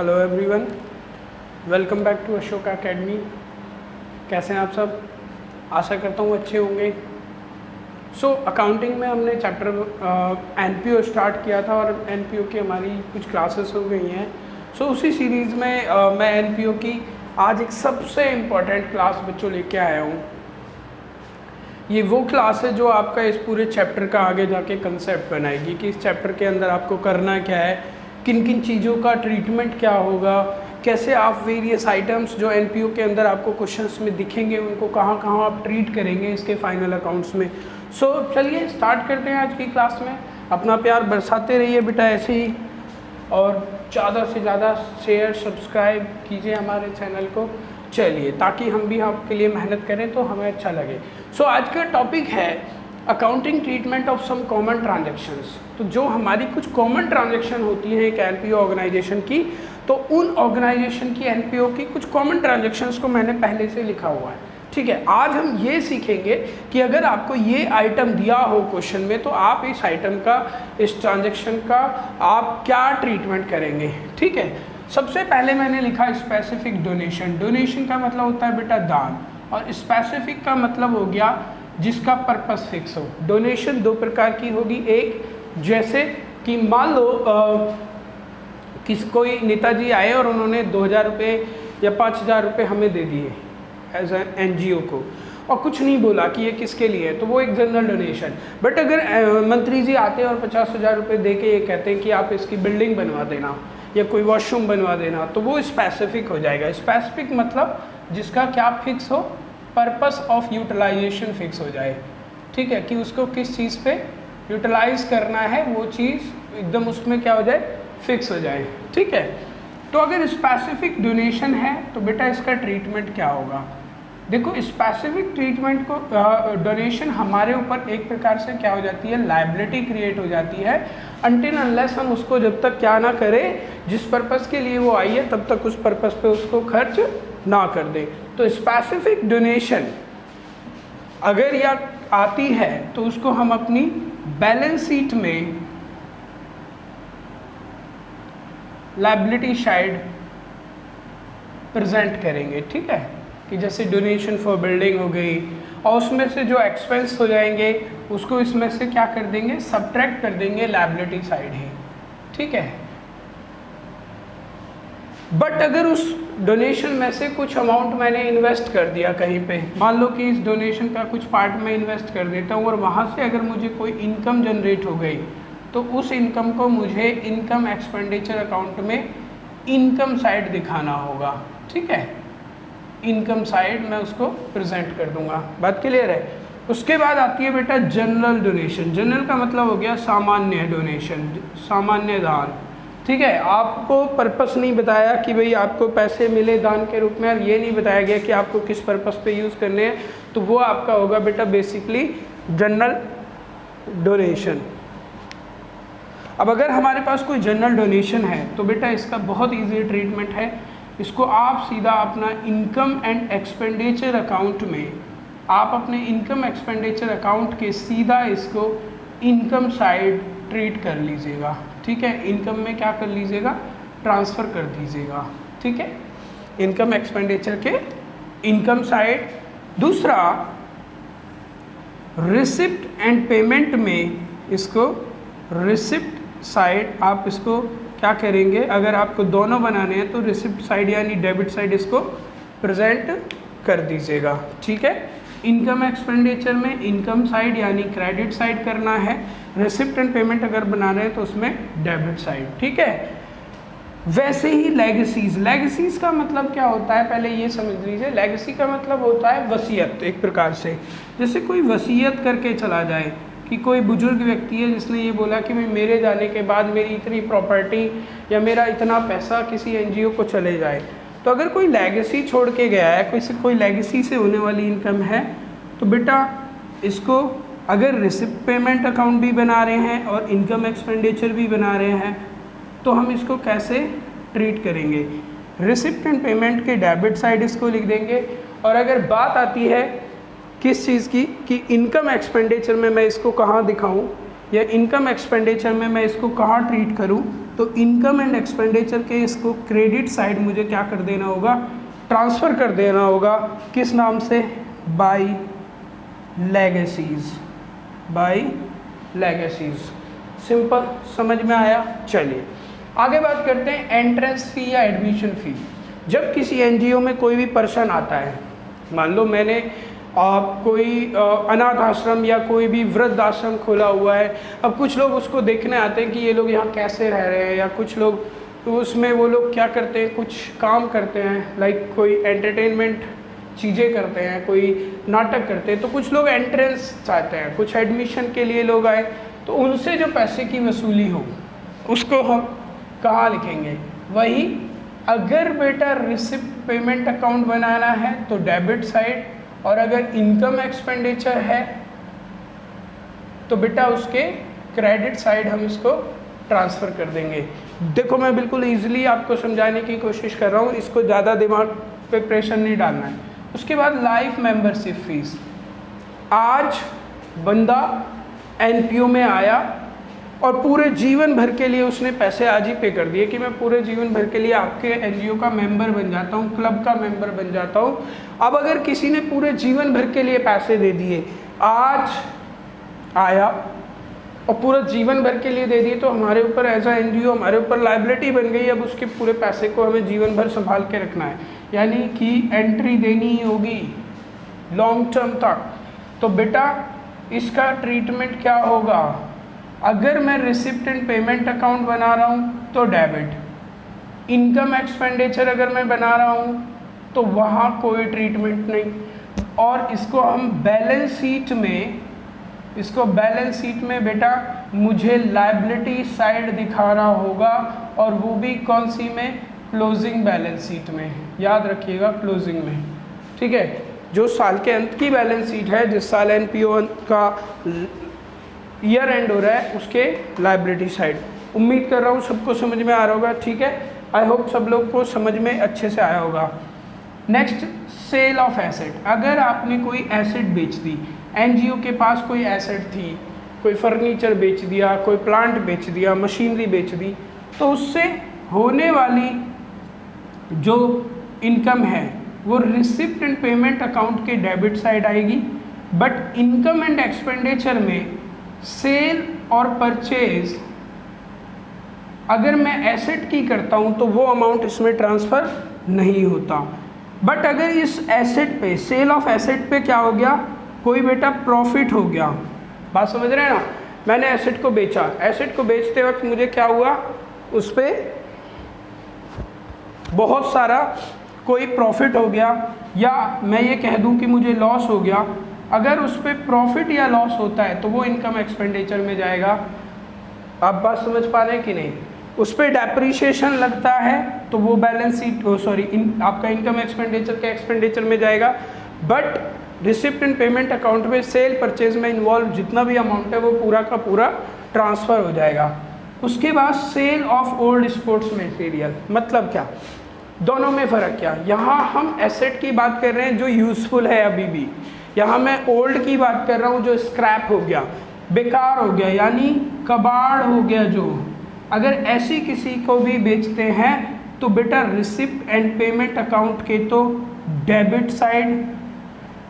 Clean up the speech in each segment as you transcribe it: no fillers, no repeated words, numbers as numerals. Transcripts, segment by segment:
Hello everyone, welcome back to Ashok academy. कैसे हैं आप सब? आशा करता हूँ अच्छे होंगे। अकाउंटिंग में हमने चैप्टर एनपीओ स्टार्ट किया था और एनपीओ की हमारी कुछ क्लासेस हो गई हैं। उसी सीरीज़ में मैं एनपीओ की आज एक सबसे इम्पॉर्टेंट क्लास बच्चों लेके आया हूँ। ये वो क्लास है जो आपका इस पूरे चैप्टर का आगे जाके कंसेप्ट बनाएगी कि इस चैप्टर के अंदर आपको करना क्या है, किन किन चीज़ों का ट्रीटमेंट क्या होगा, कैसे आप वेरियस आइटम्स जो एनपीओ के अंदर आपको क्वेश्चंस में दिखेंगे उनको कहाँ कहाँ आप ट्रीट करेंगे इसके फाइनल अकाउंट्स में। चलिए स्टार्ट करते हैं आज की क्लास में। अपना प्यार बरसाते रहिए बेटा ऐसे ही, और ज़्यादा से ज़्यादा शेयर सब्सक्राइब कीजिए हमारे चैनल को। चलिए, ताकि हम भी आपके लिए मेहनत करें तो हमें अच्छा लगे। आज का टॉपिक है accounting treatment of some common transactions. तो जो हमारी कुछ कॉमन ट्रांजैक्शन होती हैं एक एनपीओ ऑर्गेनाइजेशन की, तो उन ऑर्गेनाइजेशन की एनपीओ की कुछ कॉमन ट्रांजैक्शंस को मैंने पहले से लिखा हुआ है। ठीक है, आज हम ये सीखेंगे कि अगर आपको ये आइटम दिया हो क्वेश्चन में तो आप इस आइटम का, इस ट्रांजैक्शन का आप क्या ट्रीटमेंट करेंगे। ठीक है, सबसे पहले मैंने लिखा स्पेसिफिक डोनेशन। डोनेशन का मतलब होता है बेटा दान, और स्पेसिफिक का मतलब हो गया जिसका पर्पस फिक्स हो। डोनेशन दो प्रकार की होगी। एक, जैसे कि मान लो कोई नेताजी आए और उन्होंने 2000 रुपये या 5000 रुपये हमें दे दिए एज एन एनजीओ को, और कुछ नहीं बोला कि ये किसके लिए है, तो वो एक जनरल डोनेशन। बट अगर मंत्री जी आते हैं और 50,000 रुपये दे के ये कहते हैं कि आप इसकी बिल्डिंग बनवा देना या कोई वॉशरूम बनवा देना, तो वो स्पेसिफिक हो जाएगा। स्पेसिफिक मतलब जिसका क्या फिक्स हो, पर्पस ऑफ यूटिलाइजेशन फिक्स हो जाए। ठीक है, कि उसको किस चीज़ पे यूटिलाइज करना है वो चीज़ एकदम उसमें क्या हो जाए, फिक्स हो जाए। ठीक है, तो अगर स्पेसिफिक डोनेशन है तो बेटा इसका ट्रीटमेंट क्या होगा। देखो, स्पेसिफिक ट्रीटमेंट को डोनेशन हमारे ऊपर एक प्रकार से क्या हो जाती है, लायबिलिटी क्रिएट हो जाती है, अनटिल अनलेस हम उसको जब तक क्या ना करें, जिस पर्पस के लिए वो आई है तब तक उस पर्पस पे उसको खर्च ना कर दे। तो स्पेसिफिक डोनेशन अगर या आती है तो उसको हम अपनी बैलेंस शीट में लायबिलिटी साइड प्रेजेंट करेंगे। ठीक है, कि जैसे डोनेशन फॉर बिल्डिंग हो गई, और उसमें से जो एक्सपेंस हो जाएंगे उसको इसमें से क्या कर देंगे, सब्ट्रैक्ट कर देंगे लायबिलिटी साइड ही। ठीक है, बट अगर उस डोनेशन में से कुछ अमाउंट मैंने इन्वेस्ट कर दिया कहीं पे, मान लो कि इस डोनेशन का कुछ पार्ट में इन्वेस्ट कर देता हूँ और वहाँ से अगर मुझे कोई इनकम जनरेट हो गई तो उस इनकम को मुझे इनकम एक्सपेंडिचर अकाउंट में इनकम साइड दिखाना होगा। ठीक है, इनकम साइड मैं उसको प्रेजेंट कर दूंगा। बात क्लियर है? उसके बाद आती है बेटा जनरल डोनेशन। जनरल का मतलब हो गया सामान्य डोनेशन, सामान्य दान। ठीक है, आपको पर्पस नहीं बताया कि भाई आपको पैसे मिले दान के रूप में, और ये नहीं बताया गया कि आपको किस पर्पस पे यूज़ करने हैं, तो वो आपका होगा बेटा बेसिकली जनरल डोनेशन। अब अगर हमारे पास कोई जनरल डोनेशन है तो बेटा इसका बहुत ईजी ट्रीटमेंट है। इसको आप सीधा अपना इनकम एंड एक्सपेंडिचर अकाउंट में, आप अपने इनकम एक्सपेंडिचर अकाउंट के सीधा इसको इनकम साइड ट्रीट कर लीजिएगा। ठीक है, इनकम में क्या कर लीजिएगा, ट्रांसफ़र कर दीजिएगा। ठीक है, इनकम एक्सपेंडिचर के इनकम साइड। दूसरा, रिसिप्ट एंड पेमेंट में इसको रिसिप्ट साइड आप इसको क्या करेंगे, अगर आपको दोनों बनाने हैं तो रिसिप्ट साइड यानी डेबिट साइड इसको प्रेजेंट कर दीजिएगा। ठीक है, इनकम एक्सपेंडिचर में इनकम साइड यानी क्रेडिट साइड करना है, रिसिप्ट एंड पेमेंट अगर बना रहे हैं तो उसमें डेबिट साइड। ठीक है, वैसे ही लेगेसीज। लेगेसीज का मतलब क्या होता है, पहले ये समझ लीजिए। लेगेसी का मतलब होता है वसीयत। एक प्रकार से जैसे कोई वसीयत करके चला जाए, कि कोई बुजुर्ग व्यक्ति है जिसने ये बोला कि भाई मेरे जाने के बाद मेरी इतनी प्रॉपर्टी या मेरा इतना पैसा किसी एनजीओ को चले जाए। तो अगर कोई लेगेसी छोड़ के गया है, कोई लेगेसी से होने वाली इनकम है, तो बेटा इसको अगर रिसिप्ट पेमेंट अकाउंट भी बना रहे हैं और इनकम एक्सपेंडिचर भी बना रहे हैं तो हम इसको कैसे ट्रीट करेंगे, रिसिप्ट एंड पेमेंट के डेबिट साइड इसको लिख देंगे। और अगर बात आती है किस चीज़ की, कि इनकम एक्सपेंडिचर में मैं इसको कहाँ दिखाऊं या इनकम एक्सपेंडिचर में मैं इसको कहाँ ट्रीट करूं, तो इनकम एंड एक्सपेंडिचर के इसको क्रेडिट साइड मुझे क्या कर देना होगा, ट्रांसफ़र कर देना होगा, किस नाम से, by legacies, by legacies. Simple, समझ में आया। चलिए आगे बात करते हैं एंट्रेंस फ़ी या एडमिशन फ़ी। जब किसी एनजीओ में कोई भी पर्सन आता है, मान लो मैंने कोई अनाथ आश्रम या कोई भी वृद्ध आश्रम खोला हुआ है, अब कुछ लोग उसको देखने आते हैं कि ये लोग यहाँ कैसे रह रहे हैं, या कुछ लोग तो उसमें वो लोग क्या करते हैं, कुछ काम करते हैं, लाइक कोई एंटरटेनमेंट चीज़ें करते हैं, कोई नाटक करते हैं, तो कुछ लोग एंट्रेंस चाहते हैं, कुछ एडमिशन के लिए लोग आए, तो उनसे जो पैसे की वसूली हो उसको हम कहाँ लिखेंगे, वही अगर बेटा रिसिप्ट पेमेंट अकाउंट बनाना है तो डेबिट साइड, और अगर इनकम एक्सपेंडिचर है तो बेटा उसके क्रेडिट साइड हम इसको ट्रांसफ़र कर देंगे। देखो मैं बिल्कुल ईजिली आपको समझाने की कोशिश कर रहा हूँ, इसको ज़्यादा दिमाग पे प्रेशर नहीं डालना है। उसके बाद लाइफ मेंबरशिप फीस। आज बंदा एनपीओ में आया और पूरे जीवन भर के लिए उसने पैसे आज ही पे कर दिए कि मैं पूरे जीवन भर के लिए आपके एनजीओ का मेंबर बन जाता हूँ, क्लब का मेंबर बन जाता हूँ। अब अगर किसी ने पूरे जीवन भर के लिए पैसे दे दिए, आज आया और पूरा जीवन भर के लिए दे दिए, तो हमारे ऊपर एज अ एनजीओ हमारे ऊपर लाइबिलिटी बन गई। अब उसके पूरे पैसे को हमें जीवन भर संभाल के रखना है, यानी कि एंट्री देनी ही होगी लॉन्ग टर्म तक। तो बेटा इसका ट्रीटमेंट क्या होगा, अगर मैं रिसिप्ट एंड पेमेंट अकाउंट बना रहा हूँ तो डेबिट, इनकम एक्सपेंडिचर अगर मैं बना रहा हूँ तो वहाँ कोई ट्रीटमेंट नहीं, और इसको हम बैलेंस शीट में, इसको बैलेंस शीट में बेटा मुझे लायबिलिटी साइड दिखाना होगा, और वो भी कौन सी में, क्लोजिंग बैलेंस शीट में, याद रखिएगा क्लोजिंग में, ठीक है। जो साल के अंत की बैलेंस शीट है, जिस साल एनपीओ का ईयर एंड हो रहा है, उसके लायबिलिटी साइड। उम्मीद कर रहा हूँ सबको समझ में आ रहा होगा, ठीक है। आई होप सब लोग को समझ में अच्छे से आया होगा। Next, sale of asset. अगर आपने कोई एसेट बेच दी, एनजीओ के पास कोई एसेट थी, कोई फर्नीचर बेच दिया, कोई प्लांट बेच दिया, मशीनरी बेच दी, तो उससे होने वाली जो इनकम है वो रिसिप्ट एंड पेमेंट अकाउंट के डेबिट साइड आएगी। बट इनकम एंड एक्सपेंडिचर में सेल और परचेज अगर मैं एसेट की करता हूं तो वो अमाउंट इसमें ट्रांसफ़र नहीं होता। बट अगर इस एसेट पे, सेल ऑफ एसेट पे क्या हो गया, कोई बेटा प्रॉफिट हो गया, बात समझ रहे हैं ना, मैंने एसेट को बेचा, एसेट को बेचते वक्त मुझे क्या हुआ, उस पर बहुत सारा कोई प्रॉफिट हो गया, या मैं ये कह दूं कि मुझे लॉस हो गया। अगर उस पर प्रॉफिट या लॉस होता है तो वो इनकम एक्सपेंडिचर में जाएगा। आप बात समझ पा रहे हैं कि नहीं। उस पर डेप्रीशिएशन लगता है तो वो बैलेंस शीट, आपका इनकम एक्सपेंडिचर के एक्सपेंडिचर में जाएगा। But receipt and payment account में सेल परचेज में इन्वॉल्व जितना भी अमाउंट है वो पूरा का पूरा ट्रांसफ़र हो जाएगा। उसके बाद sale of old sports material, मतलब क्या, दोनों में फ़र्क क्या। यहाँ हम एसेट की बात कर रहे हैं जो यूज़फुल है अभी भी, यहाँ मैं ओल्ड की बात कर रहा हूँ जो स्क्रैप हो गया, बेकार हो गया, यानी कबाड़ हो गया जो। अगर ऐसी किसी को भी बेचते हैं तो बेटा रिसिप्ट एंड पेमेंट अकाउंट के तो डेबिट साइड,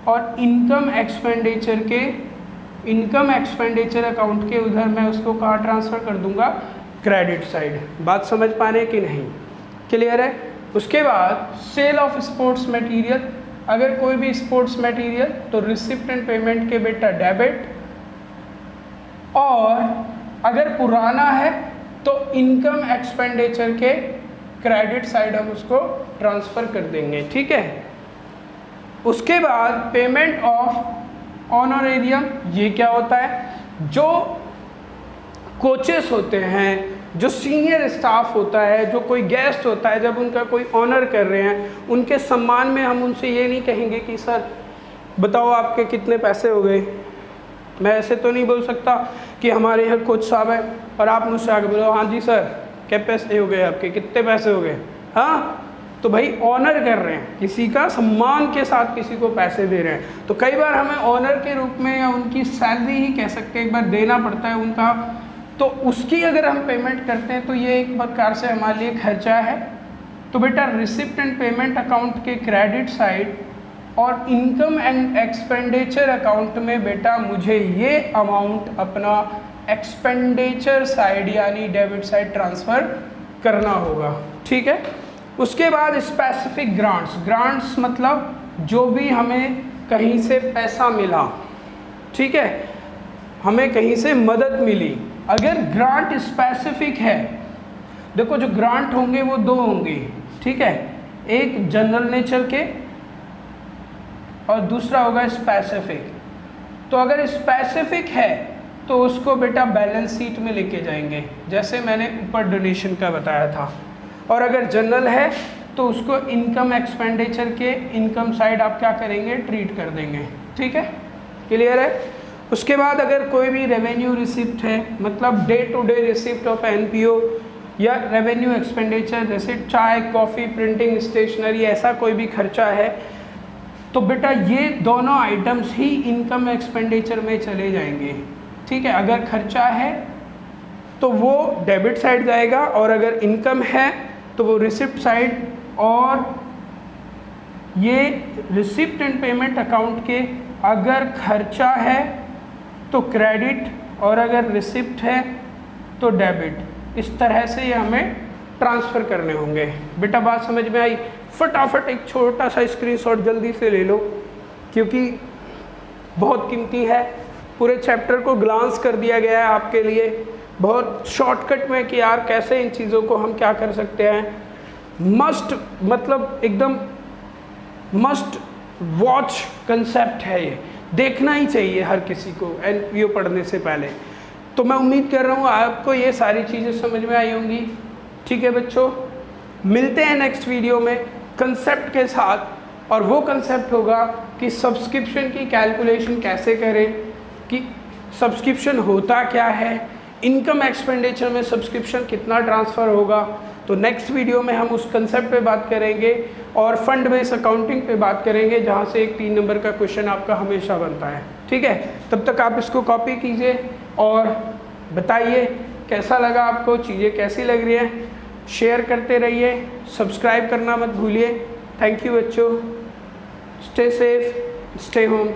और इनकम एक्सपेंडिचर अकाउंट के उधर मैं उसको कहाँ ट्रांसफ़र कर दूंगा, क्रेडिट साइड। बात समझ पा रहे कि नहीं, क्लियर है। उसके बाद सेल ऑफ स्पोर्ट्स मटेरियल, अगर कोई भी स्पोर्ट्स मटेरियल तो रिसिप्ट एंड पेमेंट के बेटा डेबिट, और अगर पुराना है तो इनकम एक्सपेंडिचर के क्रेडिट साइड हम उसको ट्रांसफ़र कर देंगे, ठीक है। उसके बाद पेमेंट ऑफ ऑनरेरियम, ये क्या होता है, जो कोचेस होते हैं, जो सीनियर स्टाफ होता है, जो कोई गेस्ट होता है, जब उनका कोई ऑनर कर रहे हैं उनके सम्मान में हम उनसे ये नहीं कहेंगे कि सर बताओ आपके कितने पैसे हो गए। मैं ऐसे तो नहीं बोल सकता कि हमारे यहाँ कोच साहब है और आप मुझसे आगे बोलो हाँ जी सर क्या पैसे हो गए आपके, कितने पैसे हो गए। हाँ, तो भाई ऑनर कर रहे हैं, किसी का सम्मान के साथ किसी को पैसे दे रहे हैं, तो कई बार हमें ऑनर के रूप में या उनकी सैलरी ही कह सकते हैं, एक बार देना पड़ता है उनका तो उसकी अगर हम पेमेंट करते हैं तो ये एक प्रकार से हमारे लिए खर्चा है। तो बेटा रिसिप्ट एंड पेमेंट अकाउंट के क्रेडिट साइड और इनकम एंड एक्सपेंडिचर अकाउंट में बेटा मुझे ये अमाउंट अपना एक्सपेंडिचर साइड यानी डेबिट साइड ट्रांसफ़र करना होगा, ठीक है। उसके बाद स्पेसिफिक ग्रांट्स मतलब जो भी हमें कहीं से पैसा मिला, ठीक है, हमें कहीं से मदद मिली, अगर ग्रांट स्पेसिफिक है, देखो जो ग्रांट होंगे वो दो होंगे, ठीक है, एक जनरल नेचर के और दूसरा होगा स्पेसिफिक। तो अगर स्पेसिफिक है तो उसको बेटा बैलेंस शीट में लेके जाएंगे, जैसे मैंने ऊपर डोनेशन का बताया था। और अगर जनरल है तो उसको इनकम एक्सपेंडिचर के इनकम साइड आप क्या करेंगे, ट्रीट कर देंगे, ठीक है, क्लियर है। उसके बाद अगर कोई भी रेवेन्यू रिसिप्ट है, मतलब day to day receipt of NPO या रेवेन्यू एक्सपेंडिचर, जैसे चाय, कॉफ़ी, प्रिंटिंग, स्टेशनरी, ऐसा कोई भी खर्चा है, तो बेटा ये दोनों आइटम्स ही इनकम एक्सपेंडिचर में चले जाएंगे, ठीक है। अगर खर्चा है तो वो डेबिट साइड जाएगा और अगर इनकम है तो वो रिसिप्ट साइड। और ये रिसिप्ट एंड पेमेंट अकाउंट के अगर खर्चा है तो क्रेडिट और अगर रिसिप्ट है तो डेबिट, इस तरह से ये हमें ट्रांसफ़र करने होंगे। बेटा बात समझ में आई? फटाफट एक छोटा सा स्क्रीनशॉट जल्दी से ले लो क्योंकि बहुत कीमती है। पूरे चैप्टर को ग्लांस कर दिया गया है आपके लिए बहुत शॉर्टकट में कि यार कैसे इन चीज़ों को हम क्या कर सकते हैं। मस्ट मतलब एकदम मस्ट वॉच कंसेप्ट है, ये देखना ही चाहिए हर किसी को एनपीओ पढ़ने से पहले। तो मैं उम्मीद कर रहा हूँ आपको ये सारी चीज़ें समझ में आई होंगी, ठीक है बच्चों। मिलते हैं नेक्स्ट वीडियो में कंसेप्ट के साथ, और वो कंसेप्ट होगा कि सब्सक्रिप्शन की कैलकुलेशन कैसे करें, कि सब्सक्रिप्शन होता क्या है, इनकम एक्सपेंडिचर में सब्सक्रिप्शन कितना ट्रांसफ़र होगा। तो नेक्स्ट वीडियो में हम उस कंसेप्ट पे बात करेंगे और फंड बेस्ड अकाउंटिंग पे बात करेंगे, जहाँ से एक 3 नंबर का क्वेश्चन आपका हमेशा बनता है, ठीक है। तब तक आप इसको कॉपी कीजिए और बताइए कैसा लगा आपको, चीज़ें कैसी लग रही हैं, शेयर करते रहिए, सब्सक्राइब करना मत भूलिए। थैंक यू बच्चों, स्टे सेफ, स्टे होम।